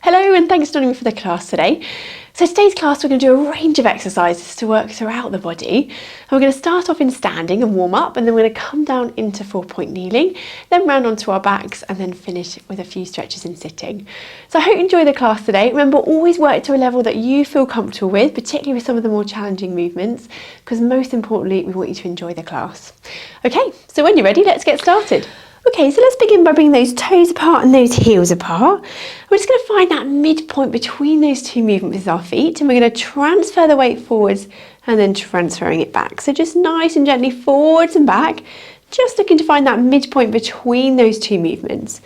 Hello and thanks for joining me for the class today. So today's class we're going to do a range of exercises to work throughout the body. And we're going to start off in standing and warm up, and then we're going to come down into 4-point kneeling, then round onto our backs and then finish with a few stretches in sitting. So I hope you enjoy the class today. Remember, always work to a level that you feel comfortable with, particularly with some of the more challenging movements, because most importantly we want you to enjoy the class. Okay, so when you're ready, let's get started. Okay, so let's begin by bringing those toes apart and those heels apart. We're just going to find that midpoint between those two movements with our feet, and we're going to transfer the weight forwards and then transferring it back. So just nice and gently forwards and back, just looking to find that midpoint between those two movements.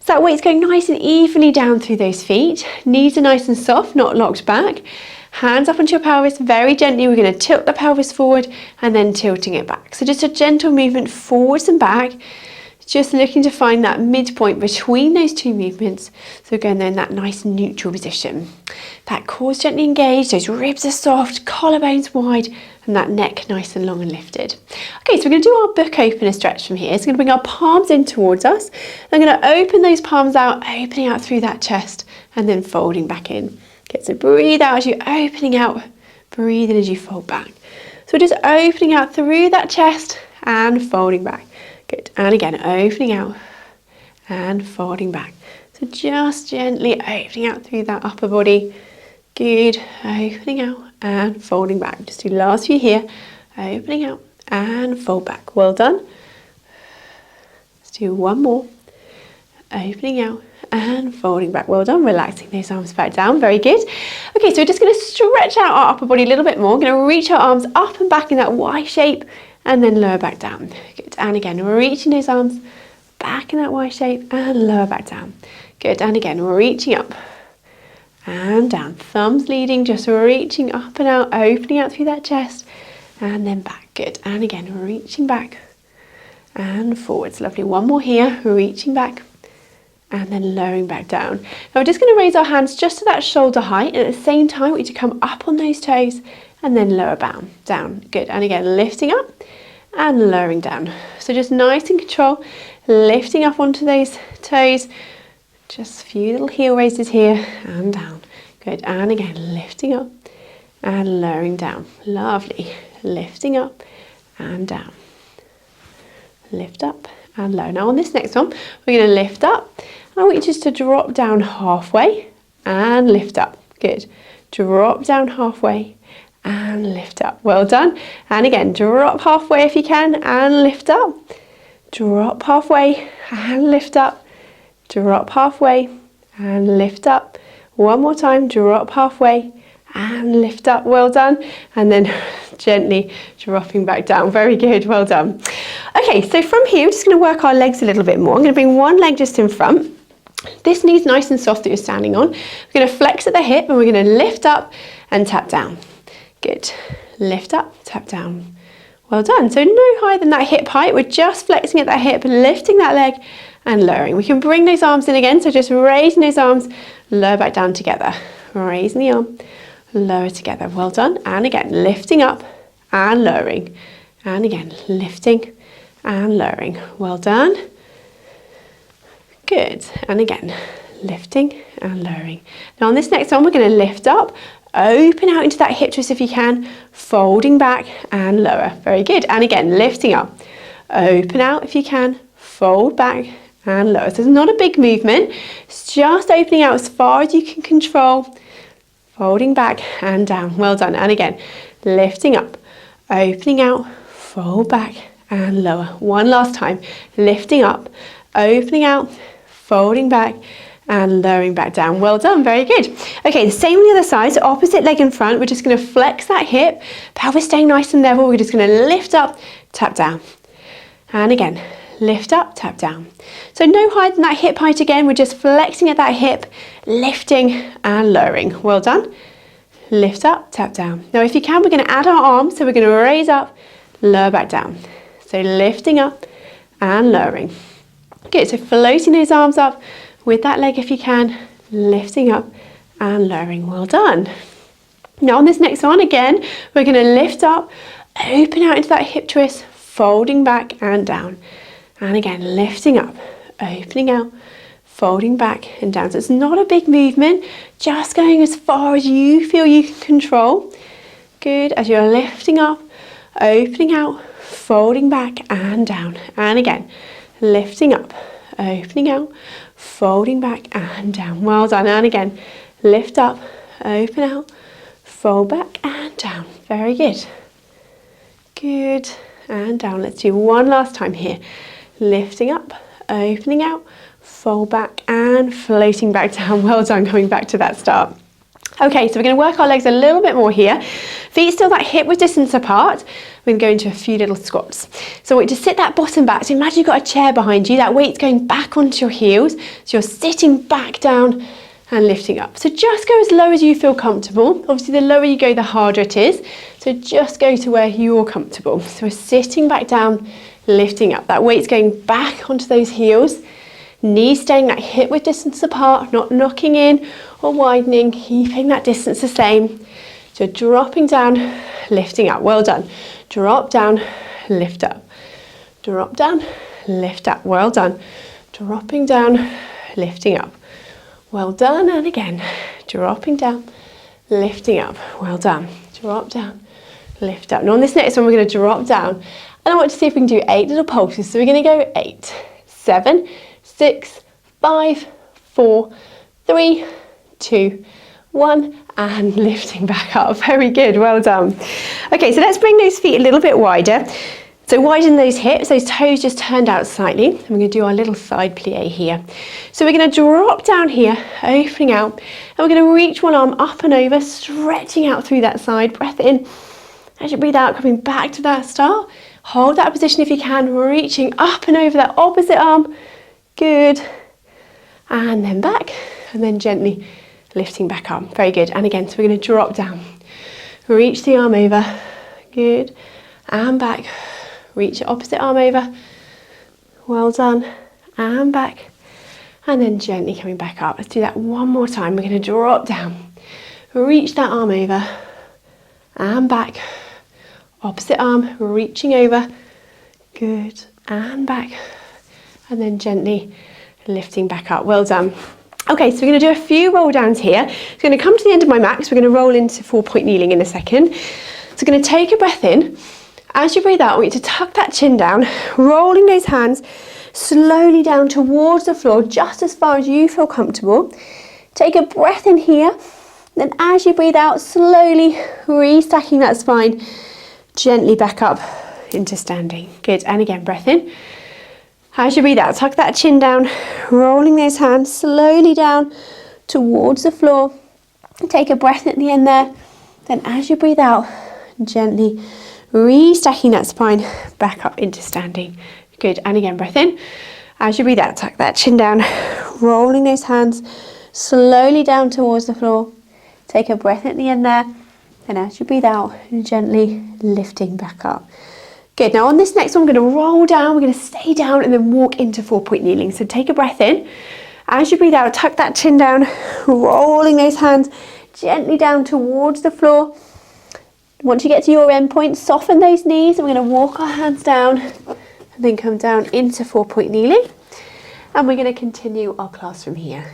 So that weight's going nice and evenly down through those feet. Knees are nice and soft, not locked back. Hands up onto your pelvis, very gently we're going to tilt the pelvis forward and then tilting it back. So just a gentle movement forwards and back. Just looking to find that midpoint between those two movements. So again, they're in that nice neutral position. That core's gently engaged, those ribs are soft, collarbones wide, and that neck nice and long and lifted. Okay, so we're going to do our book opener stretch from here. So we're going to bring our palms in towards us. I'm going to open those palms out, opening out through that chest, and then folding back in. Okay, so breathe out as you're opening out, breathe in as you fold back. So we're just opening out through that chest and folding back. Good, and again, opening out and folding back. So just gently opening out through that upper body. Good, opening out and folding back. Just do the last few here, opening out and fold back. Well done. Let's do one more. Opening out and folding back. Well done. Relaxing those arms back down. Very good. Okay, so we're just going to stretch out our upper body a little bit more. We're going to reach our arms up and back in that Y shape and then lower back down. Good. And again, we're reaching those arms back in that Y shape and lower back down. Good. And again, we're reaching up and down. Thumbs leading, just reaching up and out, opening out through that chest and then back. Good. And again, we're reaching back and forwards. Lovely. One more here, reaching back and then lowering back down. Now we're just going to raise our hands just to that shoulder height, and at the same time we need to come up on those toes and then lower down. Good. And again, lifting up and lowering down. So just nice and control, lifting up onto those toes. Just a few little heel raises here and down. Good. And again, lifting up and lowering down. Lovely. Lifting up and down. Lift up and low. Now on this next one, we're going to lift up. I want you just to drop down halfway and lift up. Good. Drop down halfway and lift up. Well done. And again, drop halfway if you can and lift up. Drop halfway and lift up. Drop halfway and lift up. One more time, drop halfway and lift up. Well done. And then gently dropping back down. Very good. Well done. Okay, so from here, we're just going to work our legs a little bit more. I'm going to bring one leg just in front. This knee's nice and soft that you're standing on. We're going to flex at the hip and we're going to lift up and tap down. Good. Lift up, tap down. Well done. So no higher than that hip height. We're just flexing at that hip, lifting that leg and lowering. We can bring those arms in again. So just raising those arms, lower back down together. Raising the arm, lower together. Well done. And again, lifting up and lowering. And again, lifting and lowering. Well done. Good. And again, lifting and lowering. Now on this next one, we're going to lift up, open out into that hip twist if you can, folding back and lower. Very good. And again, lifting up, open out if you can, fold back and lower. So it's not a big movement. It's just opening out as far as you can control, folding back and down. Well done. And again, lifting up, opening out, fold back and lower. One last time, lifting up, opening out, folding back and lowering back down. Well done, very good. Okay, the same on the other side, so opposite leg in front, we're just going to flex that hip, pelvis staying nice and level, we're just going to lift up, tap down. And again, lift up, tap down. So no higher than that hip height again, we're just flexing at that hip, lifting and lowering. Well done. Lift up, tap down. Now if you can, we're going to add our arms, so we're going to raise up, lower back down. So lifting up and lowering. Good, so floating those arms up with that leg if you can, lifting up and lowering. Well done. Now on this next one, again, we're going to lift up, open out into that hip twist, folding back and down. And again, lifting up, opening out, folding back and down. So it's not a big movement, just going as far as you feel you can control. Good, as you're lifting up, opening out, folding back and down. And again, lifting up, opening out, folding back and down. Well done. And again, lift up, open out, fold back and down. Very good. Good. And down. Let's do one last time here. Lifting up, opening out, fold back and floating back down. Well done, coming back to that start. Okay, so we're going to work our legs a little bit more here. Feet still that hip width distance apart. We're going to go into a few little squats. So I want you to sit that bottom back. So imagine you've got a chair behind you. That weight's going back onto your heels. So you're sitting back down and lifting up. So just go as low as you feel comfortable. Obviously, the lower you go, the harder it is. So just go to where you're comfortable. So we're sitting back down, lifting up. That weight's going back onto those heels. Knees staying that hip width distance apart, not knocking in or widening, keeping that distance the same. So dropping down, lifting up. Well done. Drop down, lift up. Drop down, lift up. Well done. Dropping down, lifting up. Well done. And again, dropping down, lifting up. Well done. Drop down, lift up. Now on this next one, we're going to drop down. And I want to see if we can do 8 little pulses. So we're going to go 8, 7, 6, 5, 4, 3, 2, 1, and lifting back up. Very good, well done. Okay, so let's bring those feet a little bit wider. So widen those hips, those toes just turned out slightly. And we're going to do our little side plie here. So we're going to drop down here, opening out, and we're going to reach one arm up and over, stretching out through that side. Breath in. As you breathe out, coming back to that start. Hold that position if you can, reaching up and over that opposite arm. Good. And then back, and then gently lifting back up. Very good. And again, so we're going to drop down. Reach the arm over. Good. And back. Reach the opposite arm over. Well done. And back. And then gently coming back up. Let's do that one more time. We're going to drop down. Reach that arm over. And back. Opposite arm, reaching over. Good. And back. And then gently lifting back up. Well done. Okay, so we're going to do a few roll downs here. It's going to come to the end of my mat, so we're going to roll into 4-point kneeling in a second. So we're going to take a breath in. As you breathe out, I want you to tuck that chin down, rolling those hands slowly down towards the floor, just as far as you feel comfortable. Take a breath in here. Then as you breathe out, slowly restacking that spine, gently back up into standing. Good. And again, breath in. As you breathe out, tuck that chin down, rolling those hands slowly down towards the floor. Take a breath at the end there. Then as you breathe out, gently restacking that spine back up into standing. Good. And again, breath in. As you breathe out, tuck that chin down, rolling those hands slowly down towards the floor. Take a breath at the end there. And as you breathe out, gently lifting back up. Good. Now on this next one, we're going to roll down. We're going to stay down and then walk into 4-point kneeling. So take a breath in. As you breathe out, tuck that chin down, rolling those hands gently down towards the floor. Once you get to your end point, soften those knees. And we're going to walk our hands down and then come down into 4-point kneeling. And we're going to continue our class from here.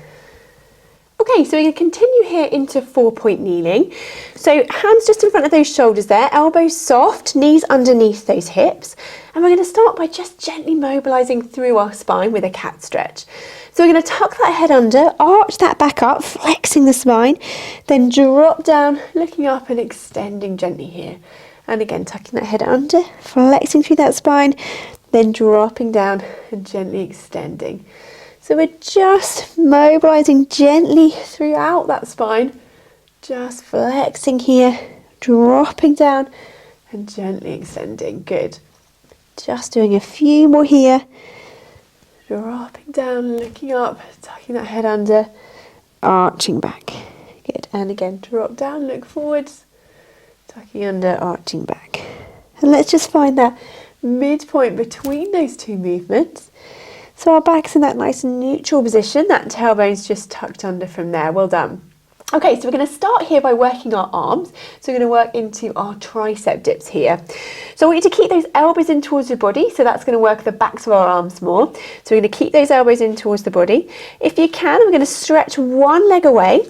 Okay, so we're going to continue here into 4-point kneeling. So hands just in front of those shoulders there, elbows soft, knees underneath those hips. And we're going to start by just gently mobilising through our spine with a cat stretch. So we're going to tuck that head under, arch that back up, flexing the spine, then drop down, looking up and extending gently here. And again, tucking that head under, flexing through that spine, then dropping down and gently extending. So we're just mobilising gently throughout that spine, just flexing here, dropping down and gently extending. Good. Just doing a few more here. Dropping down, looking up, tucking that head under, arching back. Good. And again, drop down, look forwards, tucking under, arching back. And let's just find that midpoint between those two movements. So our back's in that nice neutral position, that tailbone's just tucked under from there. Well done. Okay, so we're going to start here by working our arms. So we're going to work into our tricep dips here. So I want you to keep those elbows in towards your body. So that's going to work the backs of our arms more. So we're going to keep those elbows in towards the body. If you can, we're going to stretch one leg away.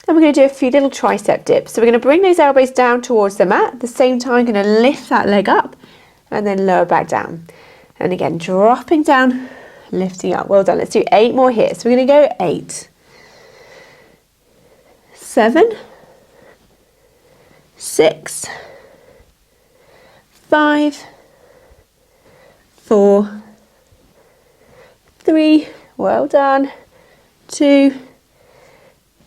And we're going to do a few little tricep dips. So we're going to bring those elbows down towards the mat. At the same time, we're going to lift that leg up and then lower back down. And again, dropping down, lifting up. Well done. Let's do 8 more here. So we're going to go 8, 7, 6, 5, 4, 3, well done, 2,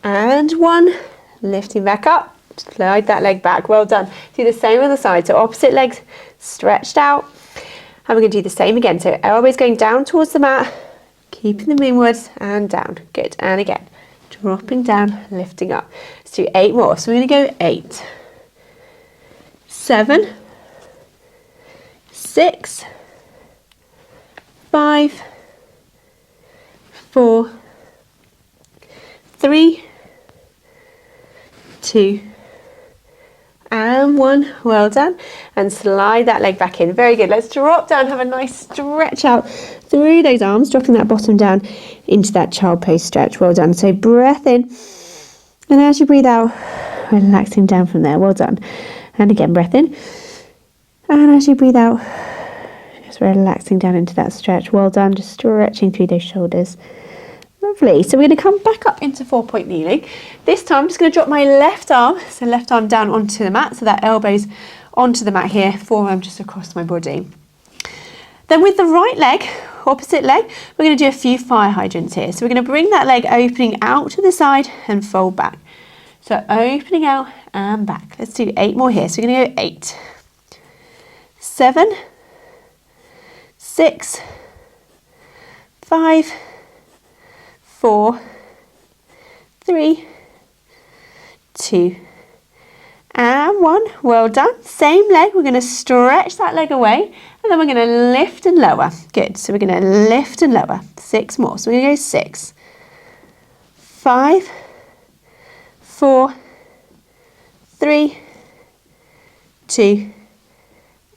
and 1, lifting back up, slide that leg back, well done. Do the same on the side, so opposite legs stretched out, and we're going to do the same again, so elbows going down towards the mat, keeping them inwards and down, good, and again, dropping down, lifting up. Let's do 8 more, so we're going to go 8, 7, 6, 5, 4, 3, 2, and 1, well done, and slide that leg back in, very good. Let's drop down, have a nice stretch out through those arms, dropping that bottom down into that child pose stretch, well done. So breath in, and as you breathe out, relaxing down from there, well done. And again, breath in, and as you breathe out, just relaxing down into that stretch, well done, just stretching through those shoulders. Lovely. So we're going to come back up into 4-point kneeling. This time I'm just going to drop my left arm, so left arm down onto the mat, so that elbow's onto the mat here, forearm just across my body. Then with the right leg, opposite leg, we're going to do a few fire hydrants here. So we're going to bring that leg opening out to the side and fold back. So opening out and back. Let's do 8 more here. So we're going to go 8, 7, 6, 5, 4, 3, 2, and 1. Well done. Same leg. We're going to stretch that leg away, and then we're going to lift and lower. Good. So we're going to lift and lower. 6 more. So we're going to go 6, 5, 4, 3, 2,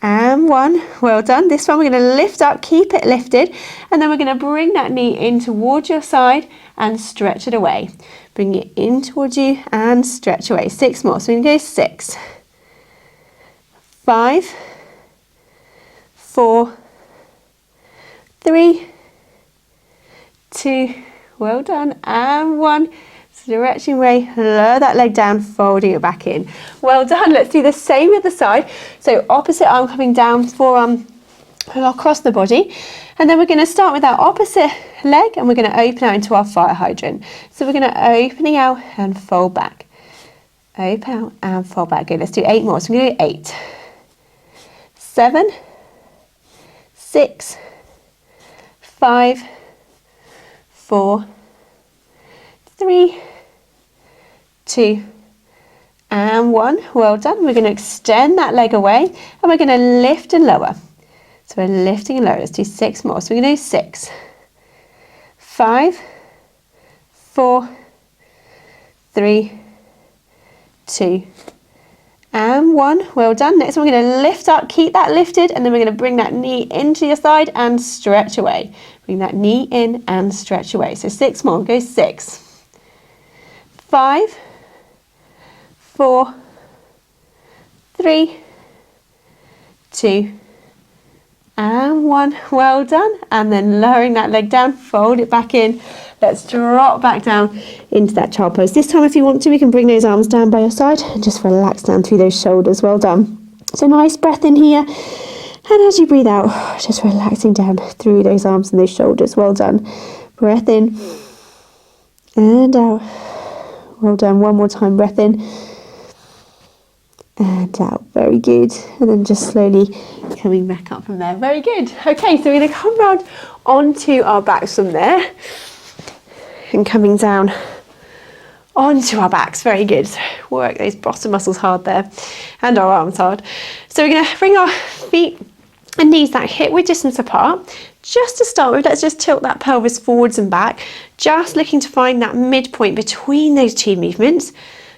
and 1. Well done. This one we're going to lift up, keep it lifted, and then we're going to bring that knee in towards your side and stretch it away. Bring it in towards you and stretch away. 6 more. So we're going to go 6, 5, 4, 3, 2, well done, and 1. Stretching away, lower that leg down, folding it back in. Well done. Let's do the same with the side. So opposite arm coming down, forearm across the body. And then we're going to start with our opposite leg, and we're going to open out into our fire hydrant. So we're going to opening out and fold back. Open out and fold back. Good. Let's do 8 more. So we're going to do 8, 7, 6, 5, 4, 3, 2, and 1. Well done. We're going to extend that leg away, and we're going to lift and lower. So we're lifting and lower. Let's do 6 more. So we're going to do 6, 5, 4, 3, 2, and 1. Well done. Next one, we're going to lift up, keep that lifted, and then we're going to bring that knee into your side and stretch away. Bring that knee in and stretch away. So 6 more. Go 6, 5, 4, 3, 2, and 1. Well done. And then lowering that leg down, fold it back in. Let's drop back down into that child pose. This time, if you want to, we can bring those arms down by your side and just relax down through those shoulders. Well done. So nice breath in here. And as you breathe out, just relaxing down through those arms and those shoulders. Well done. Breath in and out. Well done. One more time. Breath in and out. Very good. And then just slowly coming back up from there. Very good. Okay, so we're going to come round onto our backs from there and coming down onto our backs. Very good. So work those bottom muscles hard there and our arms hard. So we're going to bring our feet and knees that hip width distance apart. Just to start with, let's just tilt that pelvis forwards and back, just looking to find that midpoint between those two movements.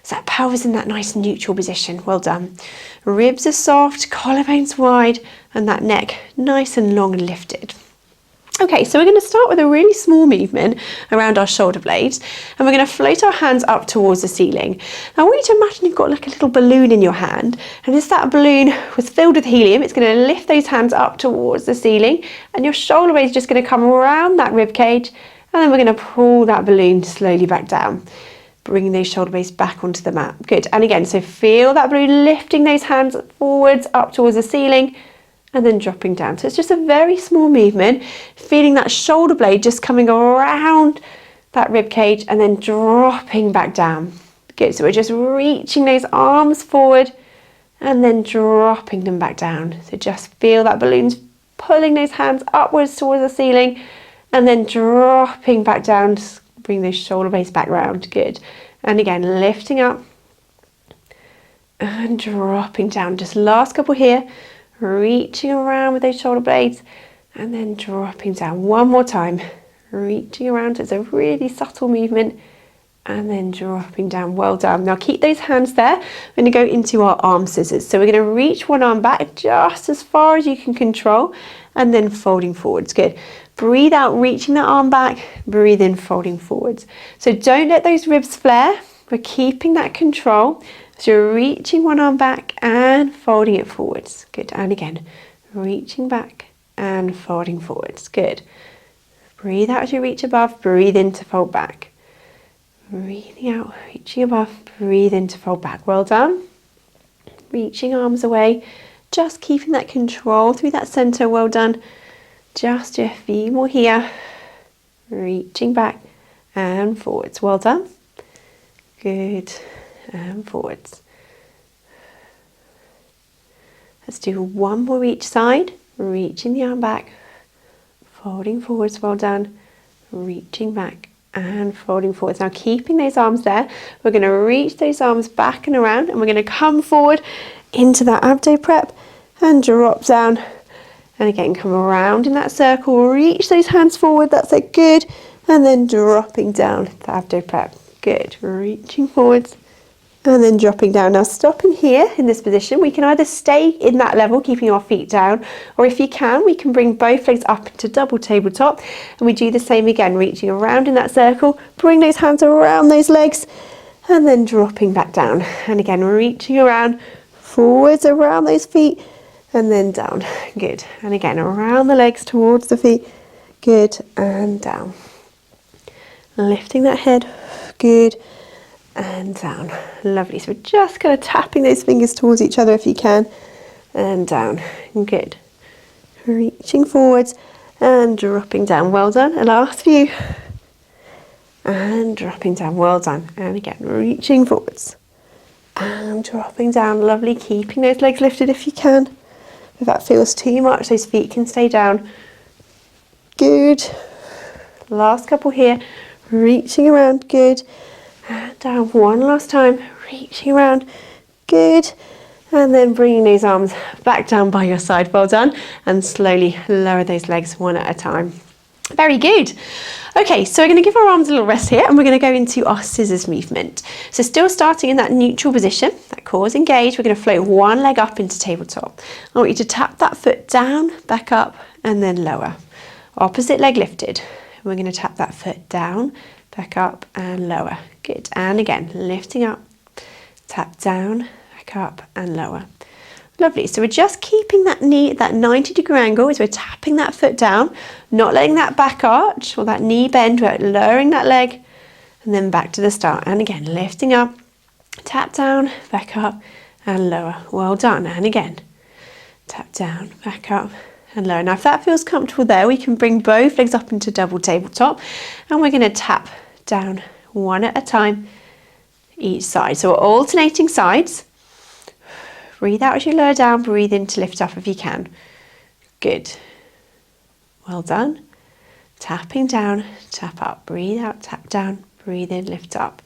So that pelvis in that nice neutral position. Well done. Ribs are soft, collarbones wide, and that neck nice and long and lifted. Okay, so we're going to start with a really small movement around our shoulder blades, and we're going to float our hands up towards the ceiling. Now I want you to imagine you've got like a little balloon in your hand, and as that balloon was filled with helium, it's going to lift those hands up towards the ceiling, and your shoulder blade is just going to come around that rib cage, and then we're going to pull that balloon slowly back down, bringing those shoulder blades back onto the mat. Good. And again, so feel that balloon lifting those hands forwards up towards the ceiling, and then dropping down. So it's just a very small movement, feeling that shoulder blade just coming around that rib cage and then dropping back down. Good, so we're just reaching those arms forward and then dropping them back down. So just feel that balloon's pulling those hands upwards towards the ceiling and then dropping back down, just bring those shoulder blades back round. Good. And again, lifting up and dropping down. Just last couple here. Reaching around with those shoulder blades and then dropping down. One more time. Reaching around. It's a really subtle movement and then dropping down. Well done. Now keep those hands there. We're going to go into our arm scissors. So we're going to reach one arm back just as far as you can control and then folding forwards. Good. Breathe out, reaching that arm back. Breathe in, folding forwards. So don't let those ribs flare. We're keeping that control. So you're reaching one arm back and folding it forwards. Good. And again, reaching back and folding forwards. Good. Breathe out as you reach above. Breathe in to fold back. Breathing out, reaching above. Breathe in to fold back. Well done. Reaching arms away. Just keeping that control through that center. Well done. Just a few more here. Reaching back and forwards. Well done. Good. And forwards. Let's do one more each side. Reaching the arm back, folding forwards. Well done. Reaching back and folding forwards. Now keeping those arms there, we're going to reach those arms back and around, and we're going to come forward into that abdo prep and drop down. And again, come around in that circle. Reach those hands forward. That's it. Good. And then dropping down the abdo prep. Good. Reaching forwards. And then dropping down. Now stopping here in this position, we can either stay in that level, keeping our feet down, or if you can, we can bring both legs up into double tabletop, and we do the same again, reaching around in that circle, bring those hands around those legs, and then dropping back down. And again, reaching around, forwards around those feet, and then down. Good. And again, around the legs towards the feet. Good. And down. Lifting that head. Good. And down. Lovely. So we're just kind of tapping those fingers towards each other if you can, and down. Good. Reaching forwards and dropping down. Well done. And last few. And dropping down. Well done. And again, reaching forwards and dropping down. Lovely. Keeping those legs lifted if you can. If that feels too much, those feet can stay down. Good. Last couple here. Reaching around. Good. And down one last time, reaching around. Good. And then bringing those arms back down by your side. Well done. And slowly lower those legs one at a time. Very good. Okay, so we're going to give our arms a little rest here, and we're going to go into our scissors movement. So still starting in that neutral position, that core is engaged, we're going to float one leg up into tabletop. I want you to tap that foot down, back up, and then lower. Opposite leg lifted. We're going to tap that foot down, back up, and lower. Good. And again, lifting up, tap down, back up, and lower. Lovely. So we're just keeping that knee at that 90-degree angle as we're tapping that foot down, not letting that back arch or that knee bend. We're lowering that leg and then back to the start. And again, lifting up, tap down, back up, and lower. Well done. And again, tap down, back up, and lower. Now, if that feels comfortable there, we can bring both legs up into double tabletop, and we're going to tap down one at a time each side. So we're alternating sides. Breathe out as you lower down, breathe in to lift up if you can. Good. Well done. Tapping down, tap up, breathe out, tap down, breathe in, lift up.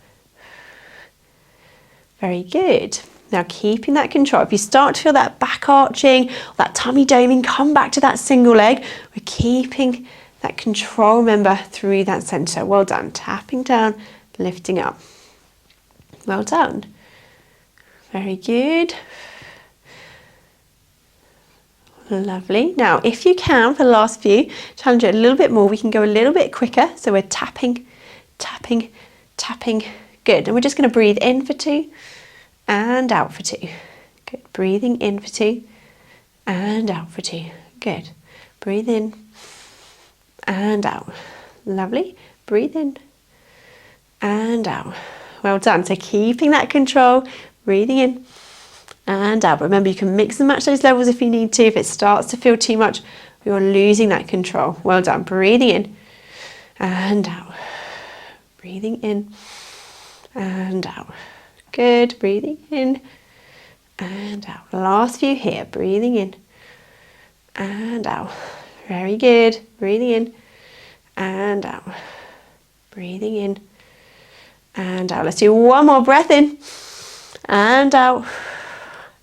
Very good. Now keeping that control. If you start to feel that back arching, that tummy doming, come back to that single leg. We're keeping that control, remember, through that center. Well done. Tapping down, lifting up. Well done. Very good. Lovely. Now, if you can, for the last few, challenge it a little bit more. We can go a little bit quicker. So we're tapping, tapping, tapping. Good. And we're just going to breathe in for 2 and out for 2. Good. Breathing in for 2 and out for 2. Good. Breathe in and out. Lovely. Breathe in and out. Well done. So keeping that control, breathing in and out. But remember, you can mix and match those levels if you need to. If it starts to feel too much, you're losing that control. Well done. Breathing in and out. Breathing in and out. Good. Breathing in and out. Last few here. Breathing in and out. Very good. Breathing in and out. Breathing in and out. Let's do one more breath in and out.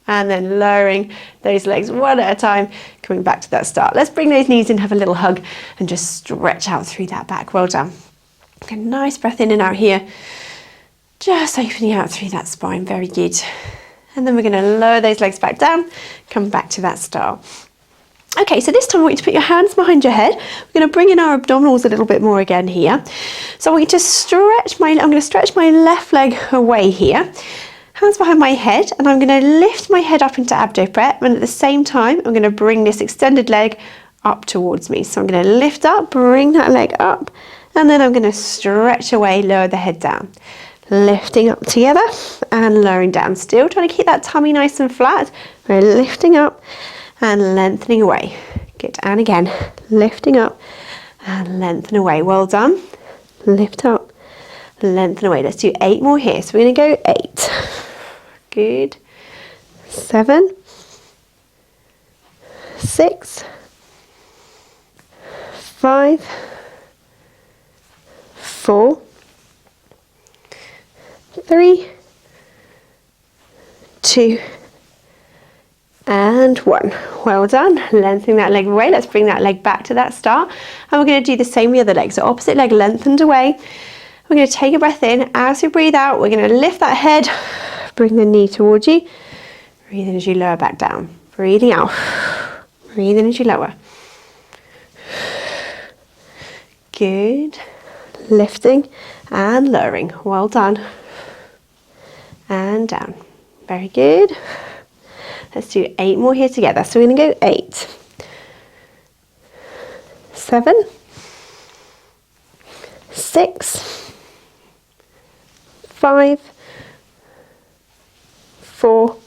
And then lowering those legs one at a time, coming back to that start. Let's bring those knees in, have a little hug, and just stretch out through that back. Well done. Okay, nice breath in and out here. Just opening out through that spine. Very good. And then we're going to lower those legs back down, come back to that start. Okay, so this time I want you to put your hands behind your head. We're going to bring in our abdominals a little bit more again here. So I want you to stretch I'm going to stretch my left leg away here. Hands behind my head, and I'm going to lift my head up into abdo prep, and at the same time I'm going to bring this extended leg up towards me. So I'm going to lift up, bring that leg up, and then I'm going to stretch away, lower the head down. Lifting up together and lowering down. Still trying to keep that tummy nice and flat. We're lifting up and lengthening away. Good, and again, lifting up and lengthen away. Well done. Lift up, lengthen away. Let's do 8 more here. So we're going to go 8. Good. 7, 6, 5, 4, 3, 2, and 1. Well done. Lengthening that leg away. Let's bring that leg back to that start. And we're going to do the same with the other leg. So opposite leg lengthened away. We're going to take a breath in. As we breathe out, we're going to lift that head. Bring the knee towards you. Breathe in as you lower back down. Breathing out. Breathe in as you lower. Good. Lifting and lowering. Well done. And down. Very good. Let's do 8 more here together. So we're going to go 8, 7, 6, 5, 4,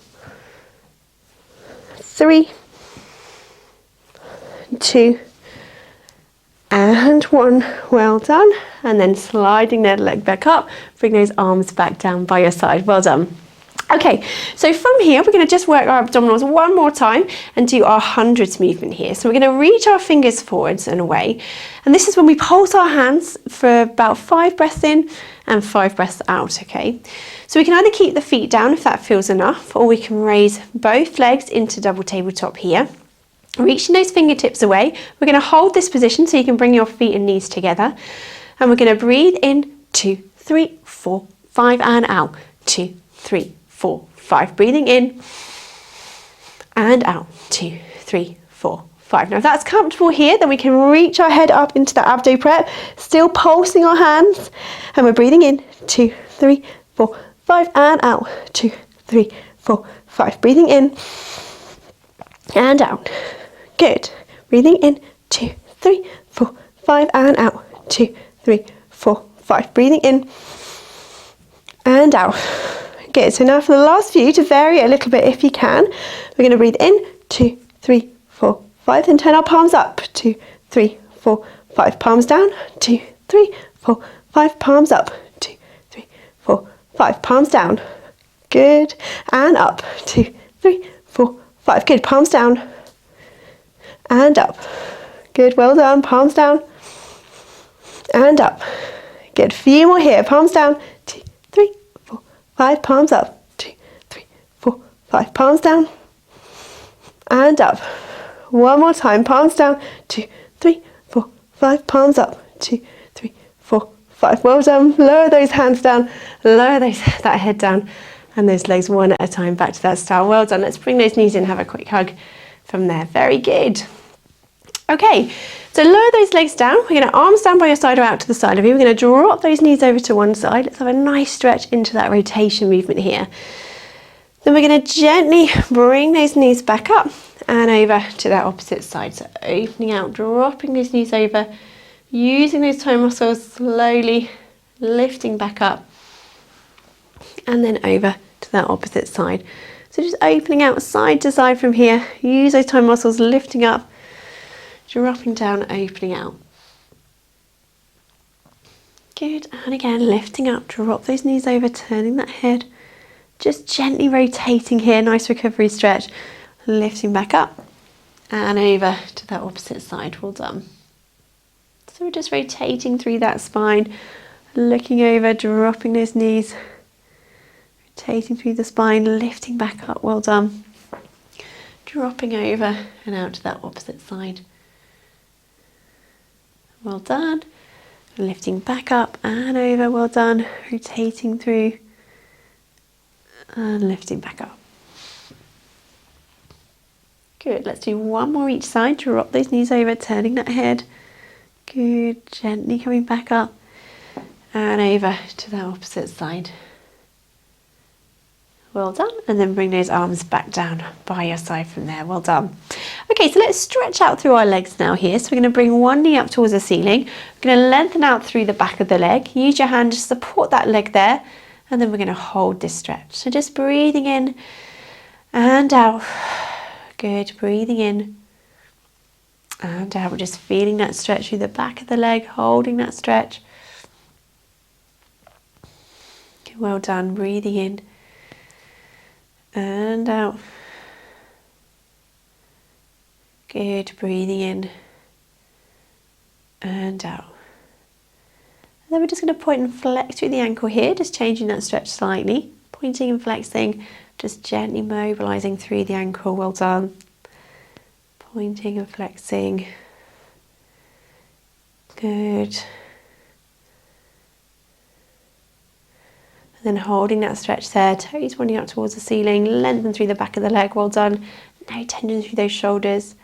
3, 2, and 1. Well done. And then sliding that leg back up, bring those arms back down by your side. Well done. Okay, so from here we're going to just work our abdominals one more time and do our hundreds movement here. So we're going to reach our fingers forwards and away, and this is when we pulse our hands for about 5 breaths in and 5 breaths out. Okay, so we can either keep the feet down if that feels enough, or we can raise both legs into double tabletop here, reaching those fingertips away. We're going to hold this position so you can bring your feet and knees together, and we're going to breathe in 2, 3, 4, 5 and out. 2, 3, 4, 5. Breathing in and out. 2, 3, 4, 5. Now if that's comfortable here, then we can reach our head up into the abdo prep, still pulsing our hands, and we're breathing in 2, 3, 4, 5 and out. 2, 3, 4, 5. Breathing in and out. Good. Breathing in 2, 3, 4, 5 and out. 2, 3, 4, 5. Breathing in and out. Good. So now for the last few, to vary it a little bit if you can, we're going to breathe in 2, 3, 4, 5, and turn our palms up. 2, 3, 4, 5. Palms down. 2, 3, 4, 5. Palms up. 2, 3, 4, 5. Palms down. Good. And up. 2, 3, 4, 5. Good. Palms down. And up. Good. Well done. Palms down. And up. Good. Few more here. Palms down. 2, 3, 4, 5. Palms up. 2, 3, 4, 5, palms down and up. One more time, palms down, 2, 3, 4, 5, palms up, 2, 3, 4, 5. Well done. Lower those hands down, lower that head down, and those legs one at a time back to that style. Well done. Let's bring those knees in, have a quick hug from there. Very good. Okay, so lower those legs down. We're going to arms down by your side or out to the side of you. We're going to drop those knees over to one side. Let's have a nice stretch into that rotation movement here. Then we're going to gently bring those knees back up and over to that opposite side. So opening out, dropping those knees over, using those toe muscles, slowly lifting back up and then over to that opposite side. So just opening out side to side from here. Use those toe muscles, lifting up, dropping down, opening out. Good, and again, lifting up, drop those knees over, turning that head. Just gently rotating here, nice recovery stretch. Lifting back up and over to that opposite side. Well done. So we're just rotating through that spine, looking over, dropping those knees, rotating through the spine, lifting back up. Well done. Dropping over and out to that opposite side. Well done. Lifting back up and over. Well done. Rotating through and lifting back up. Good. Let's do one more each side. Drop those knees over, turning that head. Good. Gently coming back up and over to the opposite side. Well done. And then bring those arms back down by your side from there. Well done. Okay, so let's stretch out through our legs now here. So we're going to bring one knee up towards the ceiling. We're going to lengthen out through the back of the leg. Use your hand to support that leg there. And then we're going to hold this stretch. So just breathing in and out. Good. Breathing in and out. We're just feeling that stretch through the back of the leg, holding that stretch. Well done. Breathing in and out. Good. Breathing in and out. And then we're just going to point and flex through the ankle here, just changing that stretch slightly. Pointing and flexing, just gently mobilising through the ankle. Well done. Pointing and flexing. Good. And then holding that stretch there, toes pointing up towards the ceiling, lengthen through the back of the leg. Well done. No tension through those shoulders.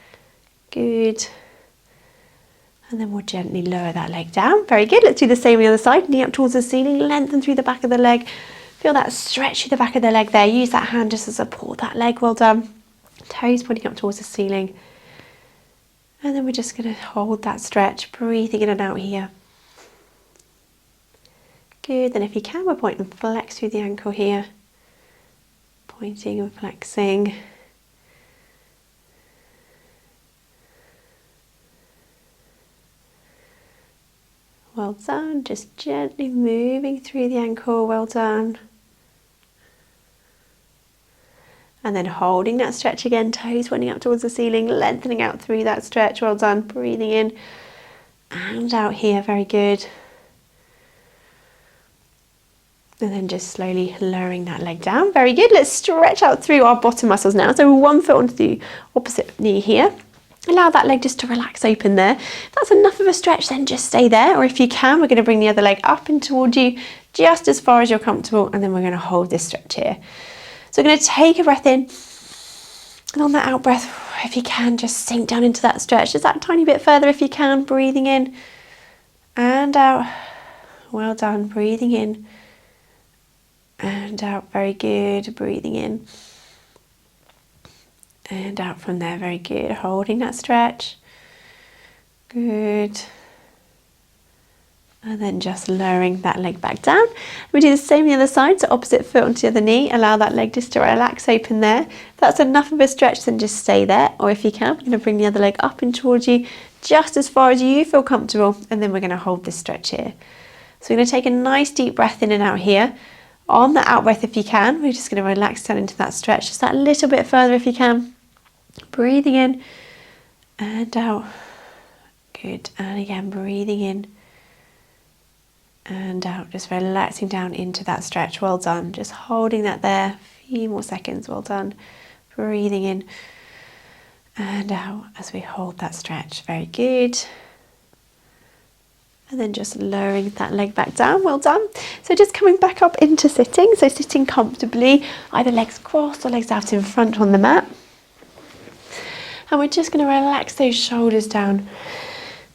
Good. And then we'll gently lower that leg down. Very good. Let's do the same on the other side. Knee up towards the ceiling, lengthen through the back of the leg. Feel that stretch through the back of the leg there. Use that hand just to support that leg. Well done. Toes pointing up towards the ceiling. And then we're just going to hold that stretch, breathing in and out here. Good. Then if you can, we'll point and flex through the ankle here. Pointing and flexing. Well done, just gently moving through the ankle, well done. And then holding that stretch again, toes pointing up towards the ceiling, lengthening out through that stretch, well done. Breathing in and out here, very good. And then just slowly lowering that leg down, very good. Let's stretch out through our bottom muscles now. So one foot onto the opposite knee here. Allow that leg just to relax open there. If that's enough of a stretch, then just stay there. Or if you can, we're going to bring the other leg up and towards you just as far as you're comfortable. And then we're going to hold this stretch here. So we're going to take a breath in. And on that out breath, if you can, just sink down into that stretch. Just that tiny bit further if you can. Breathing in and out. Well done. Breathing in and out. Very good. Breathing in. And out from there, very good. Holding that stretch. Good. And then just lowering that leg back down. We do the same on the other side, so opposite foot onto the other knee. Allow that leg just to relax open there. If that's enough of a stretch, then just stay there. Or if you can, we're going to bring the other leg up and towards you, just as far as you feel comfortable. And then we're going to hold this stretch here. So we're going to take a nice deep breath in and out here. On the out breath, if you can, we're just going to relax down into that stretch. Just that little bit further if you can. Breathing in and out. Good. And again, breathing in and out. Just relaxing down into that stretch. Well done. Just holding that there. few more seconds. Well done. Breathing in and out as we hold that stretch. Very good. And then just lowering that leg back down. Well done. So just coming back up into sitting. So sitting comfortably, either legs crossed or legs out in front on the mat. And we're just going to relax those shoulders down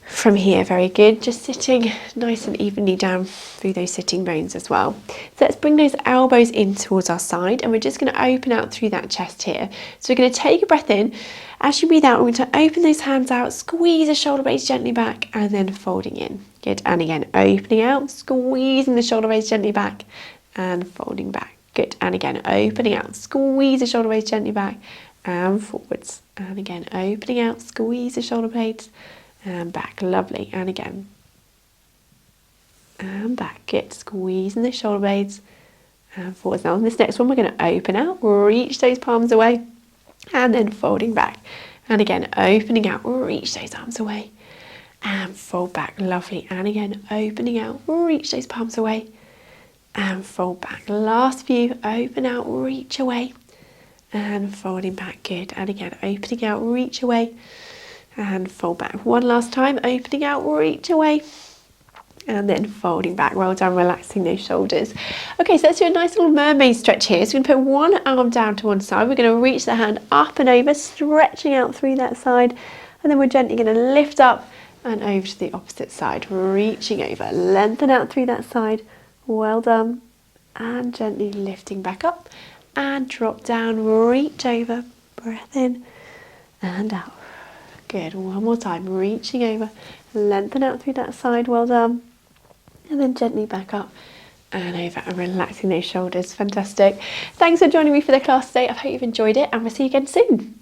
from here. Very good. Just sitting nice and evenly down through those sitting bones as well. So let's bring those elbows in towards our side, and we're just going to open out through that chest here. So we're going to take a breath in. As you breathe out, we're going to open those hands out, squeeze the shoulder blades gently back, and then folding in. Good. And again, opening out, squeezing the shoulder blades gently back, and folding back. Good. And again, opening out, squeeze the shoulder blades gently back, and forwards. And again, opening out, squeeze the shoulder blades, and back. Lovely. And again. And back. Good. Squeezing the shoulder blades, and forwards. Now on this next one, we're going to open out, reach those palms away, and then folding back. And again, opening out, reach those arms away, and fold back. Lovely. And again, opening out, reach those palms away, and fold back. Last few, open out, reach away, and folding back. Good. And again, opening out, reach away, and fold back. One last time, opening out, reach away, and then folding back. Well done, relaxing those shoulders. Okay, so let's do a nice little mermaid stretch here. So we're going to put one arm down to one side. We're going to reach the hand up and over, stretching out through that side. And then we're gently going to lift up and over to the opposite side, reaching over. Lengthen out through that side. Well done. And gently lifting back up and drop down, reach over. Breath in and out. Good. One more time, reaching over. Lengthen out through that side. Well done. And then gently back up and over and relaxing those shoulders. Fantastic. Thanks for joining me for the class today. I hope you've enjoyed it, and we'll see you again soon.